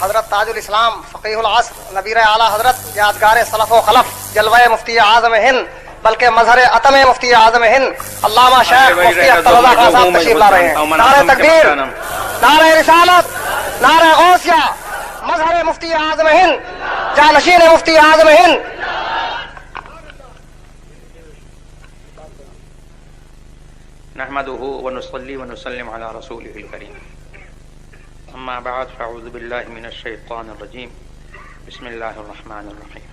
حضرت تاج الاسلام فقیہ العصر نبیر اعلیٰ حضرت یادگار سلف و خلف جلوہ مفتی اعظم ہند بلکہ مظہر عتم مفتی اعظم ہند علامہ شیخ مفتی اختر رضا خان صاحب تشریف لا رہے ہیں. نعرہ تکبیر، نعرہ رسالت، نعرہ غوثیہ، مظہر مفتی اعظم ہند، جانشین مفتی اعظم ہند. نحمده ونصلي ونسلم على رسوله الكريم. اما بعد فاعوذ بالله من الشيطان الرجيم. بسم الله الرحمن الرحيم.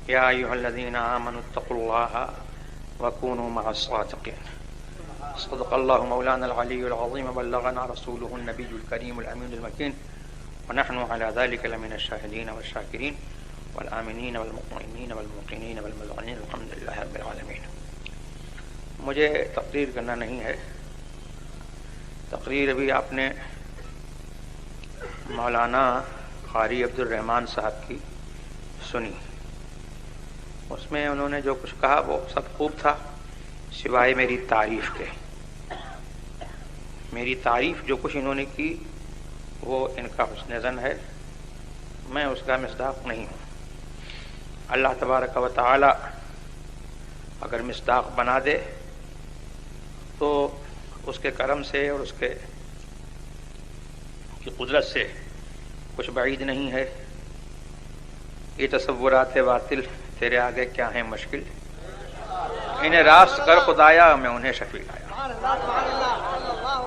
يا ايها الذين امنوا اتقوا الله وكونوا مع الصادقين. صدق الله مولانا العلي العظيم وبلغنا رسوله النبي الكريم الامين المكين ونحن على ذلك لمن الشاهدين والشاكرين والآمنين والمطمئنين والموقنين والمذعنين الحمد لله رب العالمين. مجھے تقریر کرنا نہیں ہے. تقریر ابھی آپ نے مولانا قاری عبد الرحمن صاحب کی سنی. اس میں انہوں نے جو کچھ کہا وہ سب خوب تھا سوائے میری تعریف کے. میری تعریف جو کچھ انہوں نے کی وہ ان کا حسن ظن ہے، میں اس کا مصداق نہیں ہوں. اللہ تبارک و تعالی اگر مصداق بنا دے تو اس کے کرم سے اور اس کے کی قدرت سے کچھ بعید نہیں ہے. یہ تصورات باطل تیرے آگے کیا ہیں مشکل، انہیں راست کر خدایا میں انہیں شفیع آیا.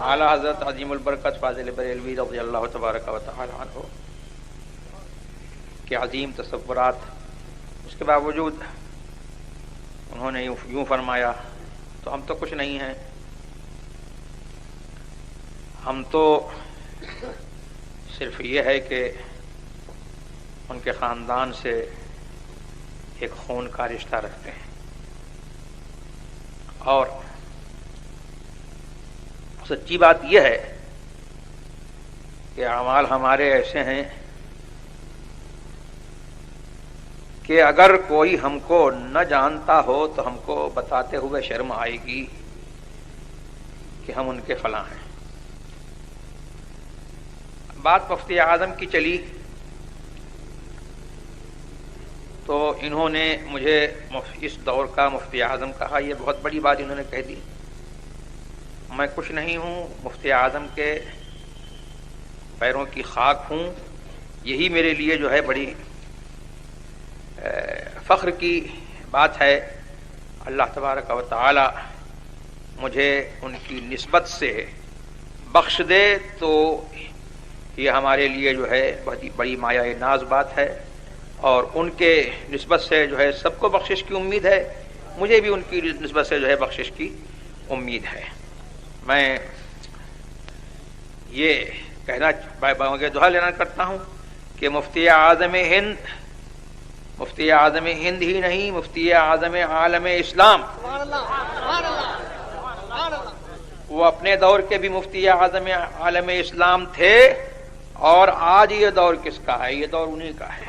اعلیٰ حضرت عظیم البرکت فاضل بریلوی رضی اللہ تبارک و تعالی عنہ کے عظیم تصورات، اس کے باوجود انہوں نے یوں فرمایا تو ہم تو کچھ نہیں ہیں. ہم تو صرف یہ ہے کہ ان کے خاندان سے ایک خون کا رشتہ رکھتے ہیں اور سچی بات یہ ہے کہ اعمال ہمارے ایسے ہیں کہ اگر کوئی ہم کو نہ جانتا ہو تو ہم کو بتاتے ہوئے شرم آئے گی کہ ہم ان کے فلاں ہیں. بات مفتی اعظم کی چلی تو انہوں نے مجھے اس دور کا مفتی اعظم کہا. یہ بہت بڑی بات انہوں نے کہہ دی. میں کچھ نہیں ہوں، مفتی اعظم کے پیروں کی خاک ہوں. یہی میرے لیے جو ہے بڑی فخر کی بات ہے. اللہ تبارک و تعالی مجھے ان کی نسبت سے بخش دے تو یہ ہمارے لیے جو ہے بہت بڑی مایہ ناز بات ہے، اور ان کے نسبت سے جو ہے سب کو بخشش کی امید ہے. مجھے بھی ان کی نسبت سے جو ہے بخشش کی امید ہے. میں یہ کہنا دعا لینا کرتا ہوں کہ مفتی اعظم ہند ہی نہیں، مفتی اعظم عالم اسلام، وہ اپنے دور کے بھی مفتی اعظم عالم اسلام تھے، اور آج یہ دور کس کا ہے؟ یہ دور انہی کا ہے.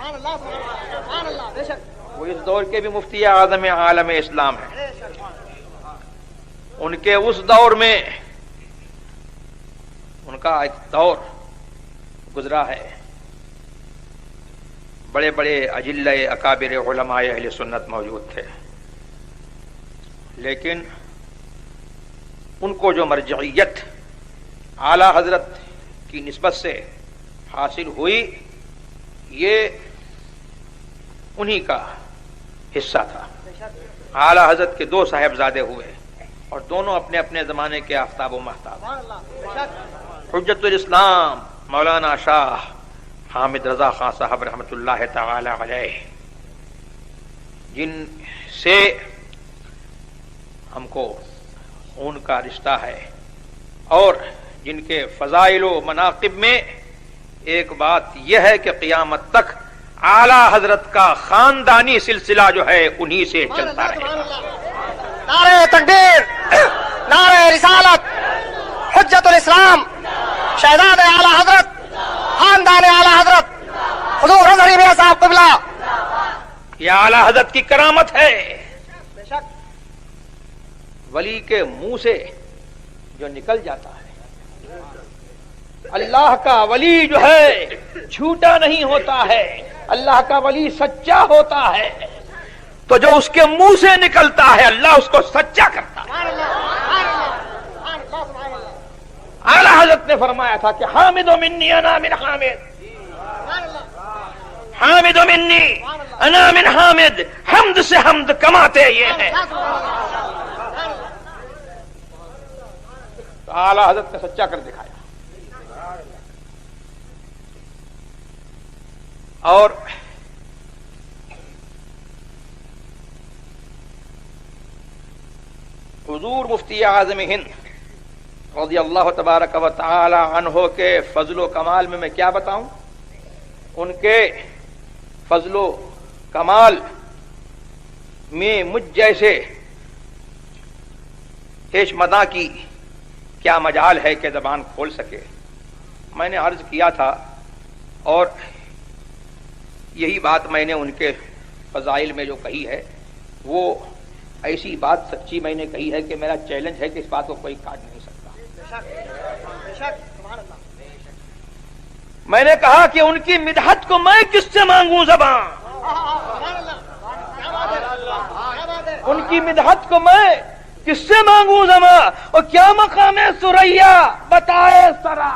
وہ اس دور کے بھی مفتی اعظم عالم اسلام ہیں. ان کے اس دور میں ان کا ایک دور گزرا ہے. بڑے بڑے اجلہ اکابر علماء اہل سنت موجود تھے، لیکن ان کو جو مرجعیت اعلی حضرت کی نسبت سے حاصل ہوئی یہ انہی کا حصہ تھا. اعلی حضرت کے دو صاحبزادے ہوئے اور دونوں اپنے اپنے زمانے کے آفتاب و مہتاب. حجت الاسلام مولانا شاہ حامد رضا خان صاحب رحمۃ اللہ تعالی علیہ، جن سے ہم کو خون کا رشتہ ہے، اور جن کے فضائل و مناقب میں ایک بات یہ ہے کہ قیامت تک اعلی حضرت کا خاندانی سلسلہ جو ہے انہی سے چلتا رہے گا. نعرہ تکبیر، نعرہ رسالت، حجت الاسلام، شہزاد اعلیٰ حضرت، خاندان اعلیٰ حضرت حضور حضرت میاں صاحب قبلہ. یہ اعلی حضرت کی کرامت ہے. ولی کے منہ سے جو نکل جاتا ہے اللہ کا ولی جو ہے جھوٹا نہیں ہوتا ہے، اللہ کا ولی سچا ہوتا ہے، تو جو اس کے منہ سے نکلتا ہے اللہ اس کو سچا کرتا ہے۔ اعلیٰ حضرت نے فرمایا تھا کہ حامد منی انا من حامد، حامد منی انا من حامد، حمد سے حمد کماتے یہ ہیں۔ تو اعلیٰ حضرت نے سچا کر دکھایا۔ اور حضور مفتی اعظم ہند رضی اللہ تبارک و تعالی عنہ کے فضل و کمال میں کیا بتاؤں؟ ان کے فضل و کمال میں مجھ جیسے ہیش مداں کی کیا مجال ہے کہ زبان کھول سکے۔ میں نے عرض کیا تھا اور یہی بات میں نے ان کے فضائل میں جو کہی ہے وہ ایسی بات سچی میں نے کہی ہے کہ میرا چیلنج ہے کہ اس بات کو کوئی کاٹ نہیں سکتا۔ میں نے کہا کہ ان کی مدحت کو میں کس سے مانگوں زبان، ان کی مدحت کو میں کس سے مانگوں زبان، اور کیا مقام ہے سریا بتائے سرا۔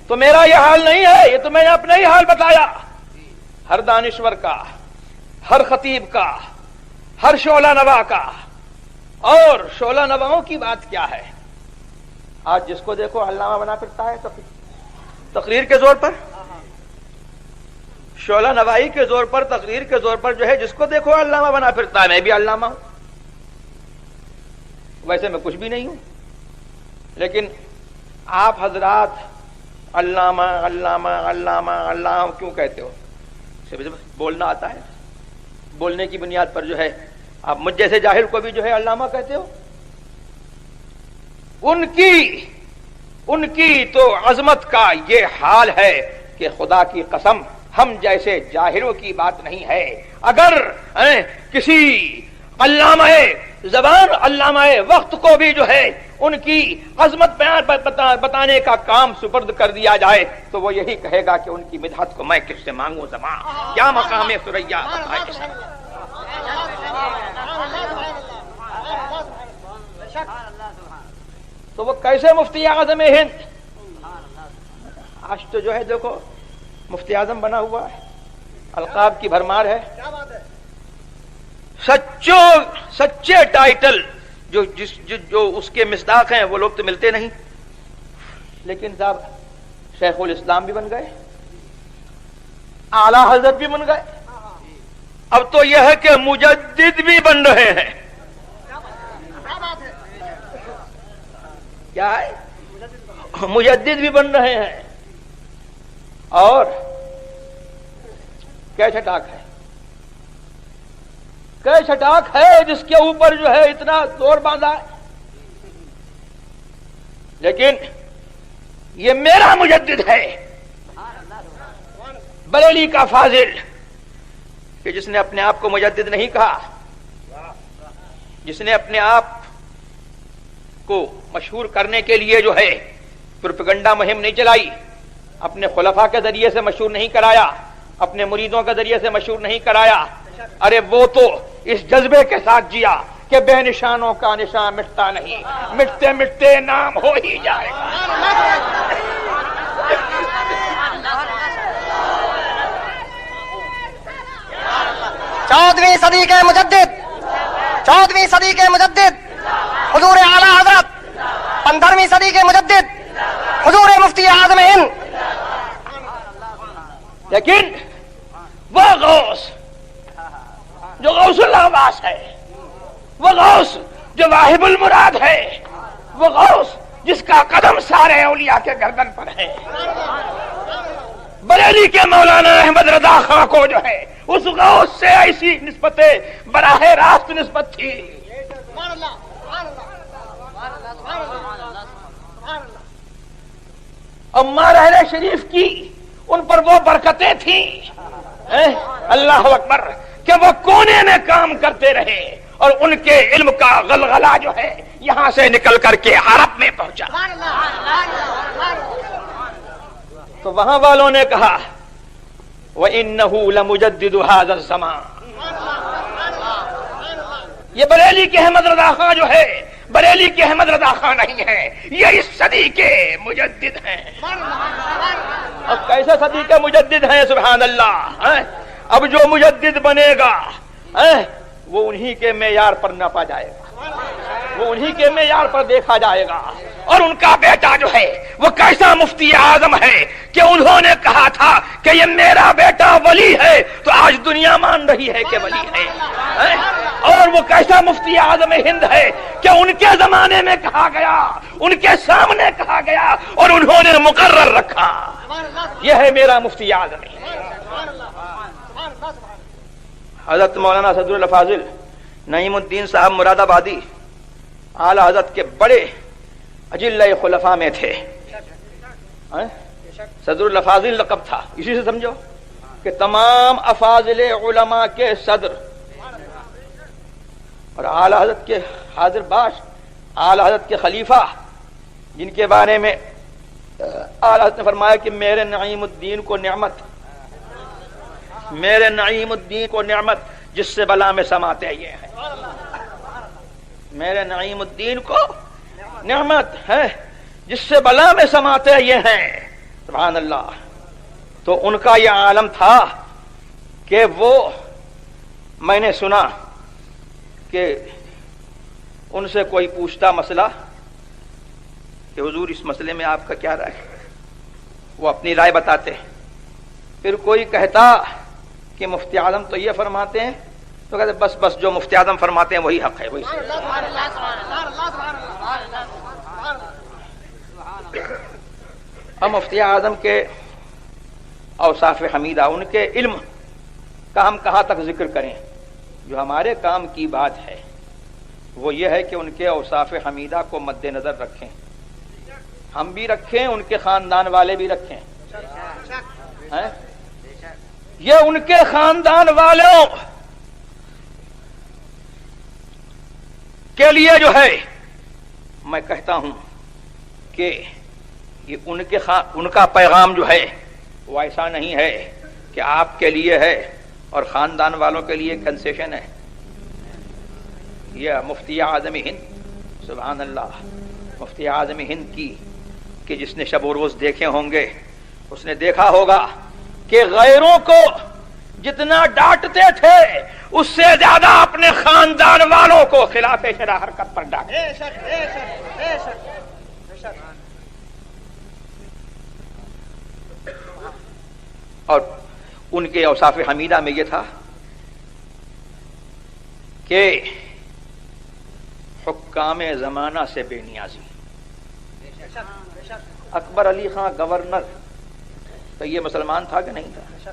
تو میرا یہ حال نہیں ہے، یہ تو میں نے اپنا ہی حال بتایا، ہر دانشور کا، ہر خطیب کا، ہر شعلہ نوا کا۔ اور شعلہ نواؤں کی بات کیا ہے؟ آج جس کو دیکھو علامہ بنا پھرتا ہے تقریر کے زور پر، شعلہ نوائی کے زور پر، تقریر کے زور پر جو ہے جس کو دیکھو علامہ بنا پھرتا ہے۔ میں بھی علامہ ہوں، ویسے میں کچھ بھی نہیں ہوں، لیکن آپ حضرات علامہ علامہ علامہ علامہ کیوں کہتے ہو؟ بولنا آتا ہے، بولنے کی بنیاد پر جو ہے آپ مجھ جیسے جاہل کو بھی جو ہے علامہ کہتے ہو۔ ان کی تو عظمت کا یہ حال ہے کہ خدا کی قسم ہم جیسے جاہلوں کی بات نہیں ہے۔ اگر کسی علامہ زبان، علامہ وقت کو بھی جو ہے ان کی عظمت بتانے کا کام سپرد کر دیا جائے تو وہ یہی کہے گا کہ ان کی مدحت کو میں کس سے مانگوں زبان، کیا مقام ہے سریا۔ تو وہ کیسے مفتی اعظم ہند؟ آج تو جو ہے دیکھو مفتی اعظم بنا ہوا ہے، القاب کی بھرمار ہے، سچے ٹائٹل جو اس کے مصداق ہیں وہ لوگ تو ملتے نہیں۔ لیکن صاحب شیخ الاسلام بھی بن گئے، اعلی حضرت بھی بن گئے، اب تو یہ ہے کہ مجدد بھی بن رہے ہیں۔ کیا ہے؟ مجدد بھی بن رہے ہیں۔ اور کیا چھٹاک ہے، کیا چھٹاک ہے جس کے اوپر جو ہے اتنا زور باندھا ہے۔ لیکن یہ میرا مجدد ہے، بریلی کا فاضل، کہ جس نے اپنے آپ کو مجدد نہیں کہا، جس نے اپنے آپ کو مشہور کرنے کے لیے جو ہے پروپیگنڈا مہم نہیں چلائی، اپنے خلفاء کے ذریعے سے مشہور نہیں کرایا، اپنے مریدوں کے ذریعے سے مشہور نہیں کرایا، ارے وہ تو اس جذبے کے ساتھ جیا کہ بے نشانوں کا نشان مٹتا نہیں، مٹتے مٹتے نام ہو ہی جائے گا۔ 14ویں صدی کے مجدد، 14ویں صدی کے مجدد حضور اعلی حضرت، 15ویں صدی کے مجدد حضور مفتی اعظم ہند۔ لیکن وہ غوث جو غوث العباس ہے، وہ غوث جو واہب المراد ہے، وہ غوث جس کا قدم سارے اولیاء کے گردن پر ہے، بریلی کے مولانا احمد رضا خان کو جو ہے اس غوث سے ایسی نسبت براہ راست نسبت تھی۔ امار اہل شریف کی ان پر وہ برکتیں تھیں، اللہ اکبر، کہ وہ کونے میں کام کرتے رہے اور ان کے علم کا غلغلہ جو ہے یہاں سے نکل کر کے عرب میں پہنچا. تو وہاں والوں نے کہا وَإِنَّهُ لَمُجَدِّدُ هَذَا الزَّمَانِ. یہ بریلی کے احمد رضا خان جو ہے بریلی کے احمد رضا خان نہیں ہے، یہ اس صدی کے مجدد ہیں. اب کیسے صدی کے مجدد ہیں؟ سبحان اللہ. اب جو مجدد بنے گا وہ انہی کے معیار پر ناپا جائے گا، وہ انہی کے معیار پر دیکھا جائے گا. اور ان کا بیٹا جو ہے وہ کیسا مفتی اعظم ہے کہ انہوں نے کہا تھا کہ یہ میرا بیٹا ولی ہے، تو آج دنیا مان رہی ہے کہ ولی ہے. اور وہ کیسا مفتی اعظم ہند ہے کہ ان کے زمانے میں کہا گیا، ان کے سامنے کہا گیا اور انہوں نے مقرر رکھا. یہ ہے میرا مفتی اعظم. حضرت مولانا صدر الفاضل نعیم الدین صاحب مراد آبادی اعلی حضرت کے بڑے اجلہ خلفاء میں تھے. صدر الفاضل لقب تھا، اسی سے سمجھو کہ تمام افاضل علماء کے صدر. اور اعلی حضرت کے حاضر باش، اعلی حضرت کے خلیفہ، جن کے بارے میں اعلی حضرت نے فرمایا کہ میرے نعیم الدین کو نعمت، میرے نعیم الدین کو نعمت جس سے بلا میں سماتے یہ ہیں. میرے نعیم الدین کو نعمت ہے جس سے بلا میں سماتے یہ ہیں. سبحان اللہ. تو ان کا یہ عالم تھا کہ وہ، میں نے سنا کہ ان سے کوئی پوچھتا مسئلہ کہ حضور اس مسئلے میں آپ کا کیا رائے ہے، وہ اپنی رائے بتاتے. پھر کوئی کہتا کہ مفتی اعظم تو یہ فرماتے ہیں، تو کہتے بس جو مفتی اعظم فرماتے ہیں وہی حق ہے، وہی صحیح. اب مفتی اعظم کے اوصاف حمیدہ، ان کے علم کا ہم کہاں تک ذکر کریں؟ جو ہمارے کام کی بات ہے وہ یہ ہے کہ ان کے اوصاف حمیدہ کو مد نظر رکھیں، ہم بھی رکھیں، ان کے خاندان والے بھی رکھیں. یہ ان کے خاندان والوں کے لیے جو ہے میں کہتا ہوں کہ یہ ان کا پیغام جو ہے وہ ایسا نہیں ہے کہ آپ کے لیے ہے اور خاندان والوں کے لیے کنسیشن ہے. یہ مفتی اعظم ہند، سبحان اللہ، مفتی اعظم ہند کی کہ جس نے شب و روز دیکھے ہوں گے اس نے دیکھا ہوگا کہ غیروں کو جتنا ڈانٹتے تھے اس سے زیادہ اپنے خاندان والوں کو خلاف شرع حرکت پر ڈانٹے. اور ان کے اوصاف حمیدہ میں یہ تھا کہ حکام زمانہ سے بے نیازی. اکبر علی خان گورنر، تو یہ مسلمان تھا کہ نہیں تھا؟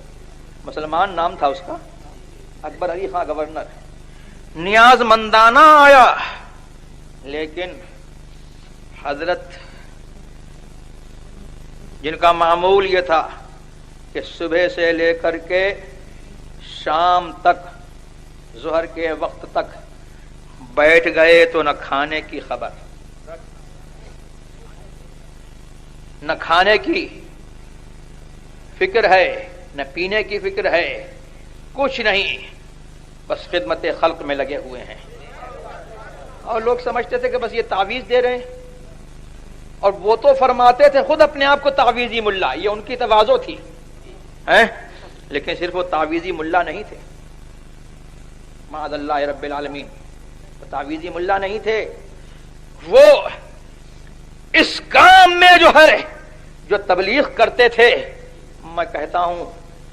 مسلمان نام تھا اس کا، اکبر علی خان گورنر. نیاز مندانہ آیا، لیکن حضرت جن کا معمول یہ تھا کہ صبح سے لے کر کے شام تک، ظہر کے وقت تک بیٹھ گئے تو نہ کھانے کی خبر، نہ کھانے کی فکر ہے، نہ پینے کی فکر ہے، کچھ نہیں، بس خدمت خلق میں لگے ہوئے ہیں. اور لوگ سمجھتے تھے کہ بس یہ تعویذ دے رہے ہیں، اور وہ تو فرماتے تھے خود اپنے آپ کو تعویذی ملا، یہ ان کی تواضع تھی، لیکن صرف وہ تعویذی ملا نہیں تھے، معاذ اللہ رب العالمین، وہ تعویذی ملا نہیں تھے. وہ اس کام میں جو ہے جو تبلیغ کرتے تھے، میں کہتا ہوں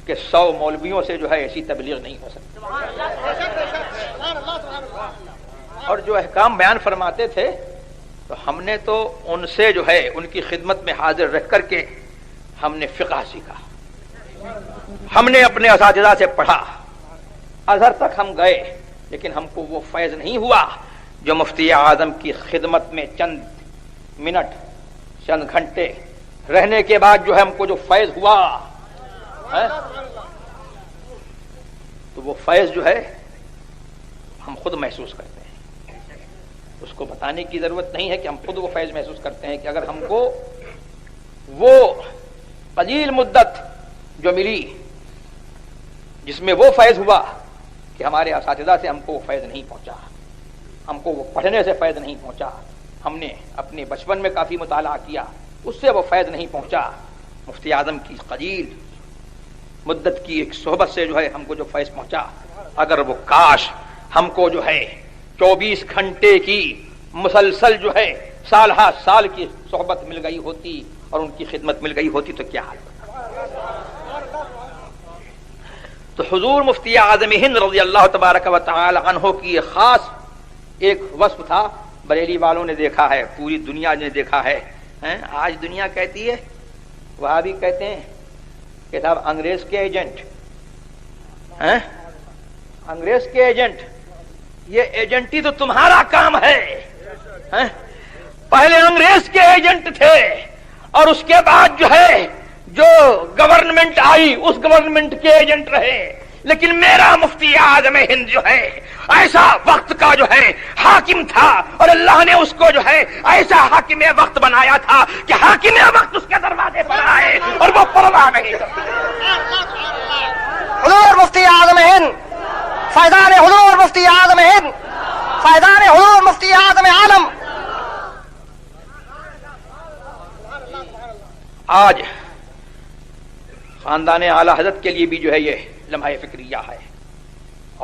کہ 100 مولویوں سے جو ہے ایسی تبلیغ نہیں ہو سکتی. اور جو احکام بیان فرماتے تھے تو ہم نے تو ان سے جو ہے ان کی خدمت میں حاضر رہ کر کے ہم نے فقہ سیکھا، ہم نے اپنے اساتذہ سے پڑھا، ازہر تک ہم گئے، لیکن ہم کو وہ فیض نہیں ہوا جو مفتی اعظم کی خدمت میں چند منٹ، چند گھنٹے رہنے کے بعد جو ہے ہم کو جو فیض ہوا. تو وہ فیض جو ہے ہم خود محسوس کرتے ہیں. اس کو بتانے کی ضرورت نہیں ہے کہ ہم خود وہ فیض محسوس کرتے ہیں کہ اگر ہم کو وہ قلیل مدت جو ملی جس میں وہ فیض ہوا کہ ہمارے اساتذہ سے ہم کو وہ فیض نہیں پہنچا, ہم کو وہ پڑھنے سے فیض نہیں پہنچا, ہم نے اپنے بچپن میں کافی مطالعہ کیا اس سے وہ فیض نہیں پہنچا, مفتی اعظم کی قلیل مدت کی ایک صحبت سے جو ہے ہم کو جو فیض پہنچا, اگر وہ کاش ہم کو جو ہے 24 گھنٹے کی مسلسل جو ہے سال ہا سال کی صحبت مل گئی ہوتی اور ان کی خدمت مل گئی ہوتی تو کیا حال ہوتا. تو حضور مفتی اعظم ہند رضی اللہ تبارک و تعالی عنہ کی ایک خاص ایک وصف تھا, بریلی والوں نے دیکھا ہے, پوری دنیا نے دیکھا ہے. آج دنیا کہتی ہے, وہاں بھی کہتے ہیں کہ صاحب انگریز کے ایجنٹ, انگریز کے ایجنٹ, یہ ایجنٹی تو تمہارا کام ہے. پہلے انگریز کے ایجنٹ تھے اور اس کے بعد جو ہے جو گورنمنٹ آئی اس گورنمنٹ کے ایجنٹ رہے, لیکن میرا مفتی اعظم ہند جو ہے ایسا وقت کا جو ہے حاکم تھا اور اللہ نے اس کو جو ہے ایسا حاکم وقت بنایا تھا کہ حاکم وقت اس کے دروازے پر آئے اور وہ پرواہ نہیں کرتے. حضور مفتی اعظم ہند, فیضان حضور مفتی اعظم ہند, فیضان حضور مفتی اعظم عالم. آج خاندان اعلی حضرت کے لیے بھی جو ہے یہ لمحہ فکریہ ہے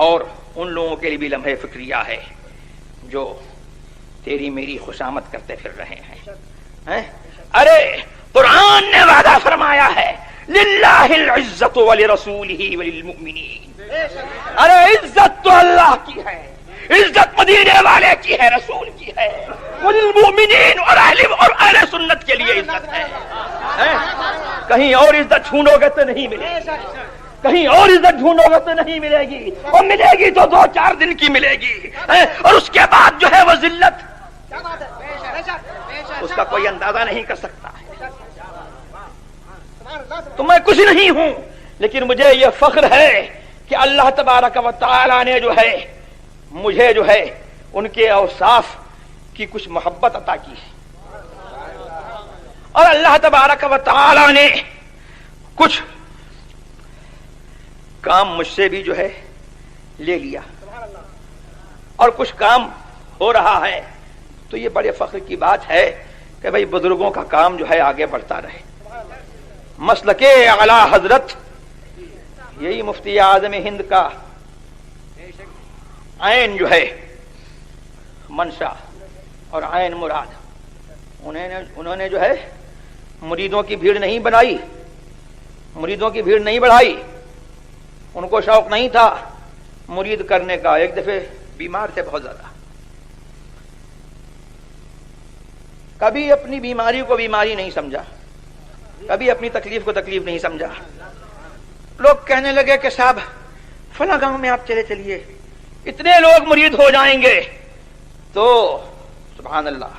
اور ان لوگوں کے لیے بھی لمحہ فکریہ ہے جو تیری میری خوشامد کرتے پھر رہے ہیں. ارے قرآن نے وعدہ فرمایا ہے للہ العزت ولرسولہ وللمؤمنین. ارے عزت تو اللہ کی ہے, عزت مدینے والے کی ہے, رسول کی ہے, وللمؤمنین اور اہل سنت کے لیے عزت ہے. کہیں اور عزت ڈھونڈو گے تو نہیں ملے گی, کہیں اور عزت ڈھونڈو گے تو نہیں ملے گی, اور ملے گی تو 2-4 دن کی ملے گی, اور اس کے بعد جو ہے وہ ذلت اس کا کوئی اندازہ نہیں کر سکتا. تو میں کچھ نہیں ہوں, لیکن مجھے یہ فخر ہے کہ اللہ تبارک و تعالی نے جو ہے مجھے جو ہے ان کے اوصاف کی کچھ محبت عطا کی ہے, اور اللہ تبارک و تعالی نے کچھ کام مجھ سے بھی جو ہے لے لیا اور کچھ کام ہو رہا ہے. تو یہ بڑے فخر کی بات ہے کہ بھئی بزرگوں کا کام جو ہے آگے بڑھتا رہے. مسلک اعلی حضرت یہی مفتی اعظم ہند کا عین جو ہے منشا اور عین مراد. انہوں نے جو ہے مریدوں کی بھیڑ نہیں بنائی, مریدوں کی بھیڑ نہیں بڑھائی, ان کو شوق نہیں تھا مرید کرنے کا. ایک دفعہ بیمار تھے بہت زیادہ, کبھی اپنی بیماری کو بیماری نہیں سمجھا, کبھی اپنی تکلیف کو تکلیف نہیں سمجھا. لوگ کہنے لگے کہ صاحب فلاں گاؤں میں آپ چلے چلیے, اتنے لوگ مرید ہو جائیں گے. تو سبحان اللہ,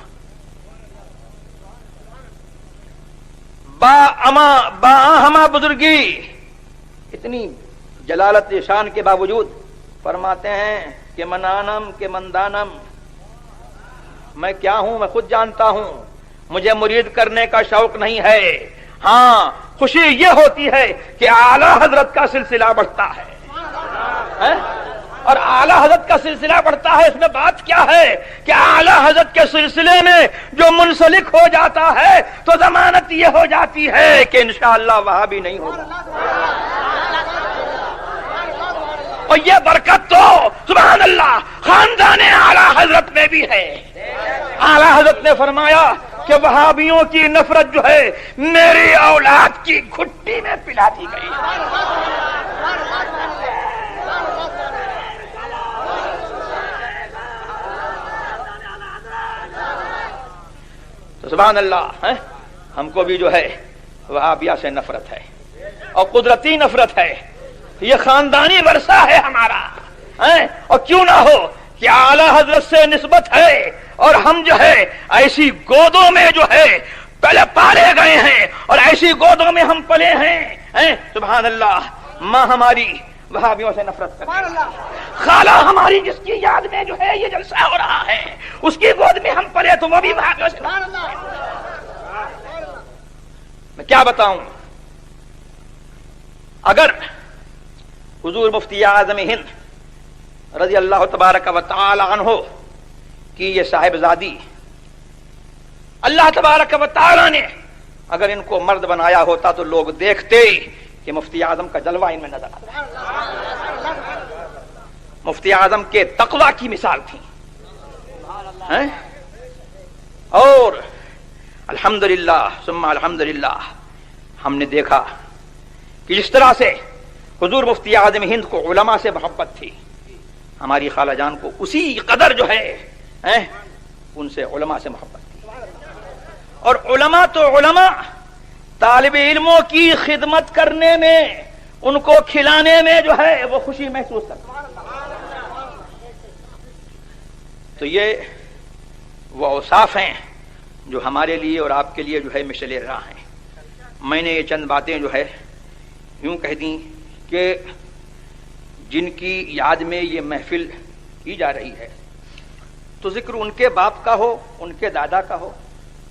با ہما بزرگی اتنی جلالت شان کے باوجود فرماتے ہیں کہ منانم کہ مندانم, میں کیا ہوں میں خود جانتا ہوں, مجھے مرید کرنے کا شوق نہیں ہے. ہاں خوشی یہ ہوتی ہے کہ اعلی حضرت کا سلسلہ بڑھتا ہے, اور اعلی حضرت کا سلسلہ بڑھتا ہے. اس میں بات کیا ہے کہ اعلی حضرت کے سلسلے میں جو منسلک ہو جاتا ہے تو ضمانت یہ ہو جاتی ہے کہ انشاءاللہ وہاں بھی نہیں ہوگا. اور یہ برکت تو سبحان اللہ خاندان اعلی حضرت میں بھی ہے. اعلی حضرت نے فرمایا کہ وہابیوں کی نفرت جو ہے میری اولاد کی گھٹی میں پلا دی گئی. تو سبحان اللہ, ہم کو بھی جو ہے وہابیہ سے نفرت ہے اور قدرتی نفرت ہے. یہ خاندانی ورثہ ہے ہمارا, اور کیوں نہ ہو کہ اعلی حضرت سے نسبت ہے اور ہم جو ہے ایسی گودوں میں جو ہے پہلے پالے گئے ہیں اور ایسی گودوں میں ہم پلے ہیں. سبحان اللہ, ماں ہماری وہابیوں سے نفرت کرتے، خالہ ہماری جس کی یاد میں جو ہے یہ جلسہ ہو رہا ہے اس کی گود میں ہم پلے تو وہ بھی وہابیوں سے نفرت کرتے۔ میں کیا بتاؤں، اگر حضور مفتی اعظم ہند رضی اللہ تبارک و تعالی عنہ کی یہ صاحبزادی اللہ تبارک و تعالی نے اگر ان کو مرد بنایا ہوتا تو لوگ دیکھتے کہ مفتی اعظم کا جلوہ ان میں نظر آتا، مفتی اعظم کے تقوی کی مثال تھی۔ اور الحمدللہ ثم الحمدللہ ہم نے دیکھا کہ جس طرح سے حضور مفتی اعظم ہند کو علماء سے محبت تھی، ہماری خالہ جان کو اسی قدر جو ہے ان سے علماء سے محبت تھی۔ اور علماء تو علماء طالب علموں کی خدمت کرنے میں، ان کو کھلانے میں جو ہے وہ خوشی محسوس کرتے۔ تو یہ وہ اوصاف ہیں جو ہمارے لیے اور آپ کے لیے جو ہے مشعل راہ ہیں۔ میں نے یہ چند باتیں جو ہے یوں کہہ دیں کہ جن کی یاد میں یہ محفل کی جا رہی ہے تو ذکر ان کے باپ کا ہو، ان کے دادا کا ہو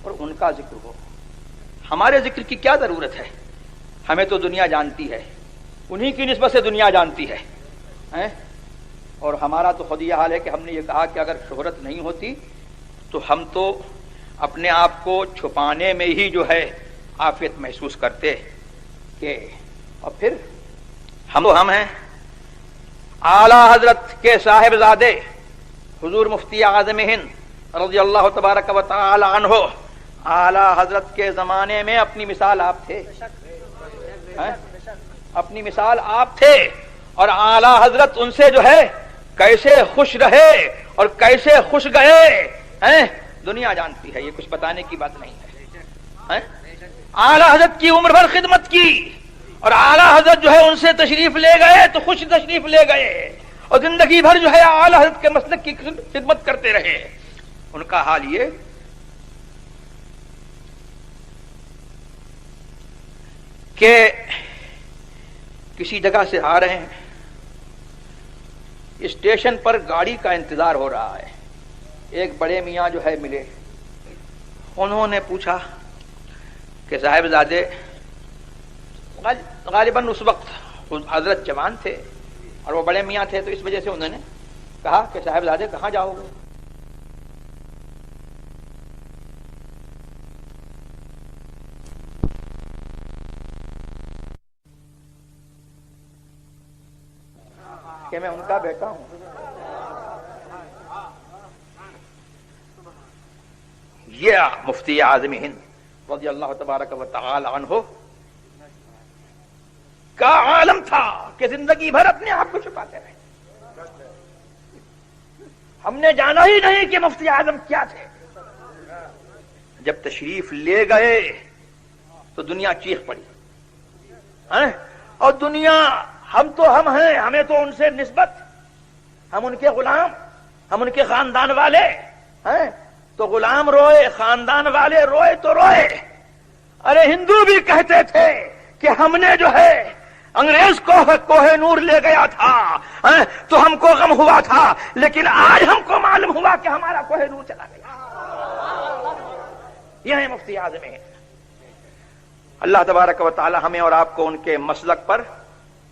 اور ان کا ذکر ہو، ہمارے ذکر کی کیا ضرورت ہے؟ ہمیں تو دنیا جانتی ہے، انہی کی نسبت سے دنیا جانتی ہے، اور ہمارا تو خود یہ حال ہے کہ ہم نے یہ کہا کہ اگر شہرت نہیں ہوتی تو ہم تو اپنے آپ کو چھپانے میں ہی جو ہے عافیت محسوس کرتے کہ، اور پھر ہم ہیں اعلی حضرت کے صاحبزادے حضور مفتی اعظم ہند رضی اللہ تبارک و تعالی عنہ، اعلی حضرت کے زمانے میں اپنی مثال آپ تھے، اپنی مثال آپ تھے، اور اعلی حضرت ان سے جو ہے کیسے خوش رہے اور کیسے خوش گئے دنیا جانتی ہے، یہ کچھ بتانے کی بات نہیں ہے۔ اعلی حضرت کی عمر بھر خدمت کی اور اعلی حضرت جو ہے ان سے تشریف لے گئے تو خوش تشریف لے گئے، اور زندگی بھر جو ہے اعلی حضرت کے مسلک کی خدمت کرتے رہے۔ ان کا حال یہ کہ کسی جگہ سے آ رہے ہیں، اسٹیشن پر گاڑی کا انتظار ہو رہا ہے، ایک بڑے میاں جو ہے ملے، انہوں نے پوچھا کہ صاحبزادے، غالباً اس وقت حضرت جوان تھے اور وہ بڑے میاں تھے تو اس وجہ سے انہوں نے کہا کہ صاحبزادے کہاں جاؤ گے؟ کہ میں ان کا بیٹا ہوں۔ یہ مفتی اعظم ہند رضی اللہ تبارک و تعالی عنہ کا عالم تھا کہ زندگی بھر اپنے آپ کو چھپاتے رہے۔ ہم نے جانا ہی نہیں کہ مفتی اعظم کیا تھے، جب تشریف لے گئے تو دنیا چیخ پڑی، اور دنیا، ہم تو ہم ہیں، ہمیں تو ان سے نسبت، ہم ان کے غلام، ہم ان کے خاندان والے ہیں، تو غلام روئے، خاندان والے روئے تو روئے۔ ارے ہندو بھی کہتے تھے کہ ہم نے جو ہے انگریز کو کوہ نور لے گیا تھا تو ہم کو غم ہوا تھا، لیکن آج ہم کو معلوم ہوا کہ ہمارا کوہ نور چلا گیا۔ یہ ہے مفتی اعظم ہند۔ اللہ تبارک و تعالی ہمیں اور آپ کو ان کے مسلک پر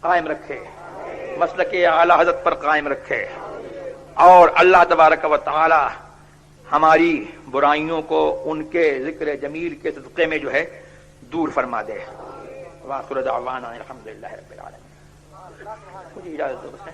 قائم رکھے، مسلک اعلی حضرت پر قائم رکھے، اور اللہ تبارک و تعالی ہماری برائیوں کو ان کے ذکر جمیل کے صدقے میں جو ہے دور فرما دے۔ وآخر دعوانا الحمدللہ رب العالمین۔ مجھے اجازت دو بس۔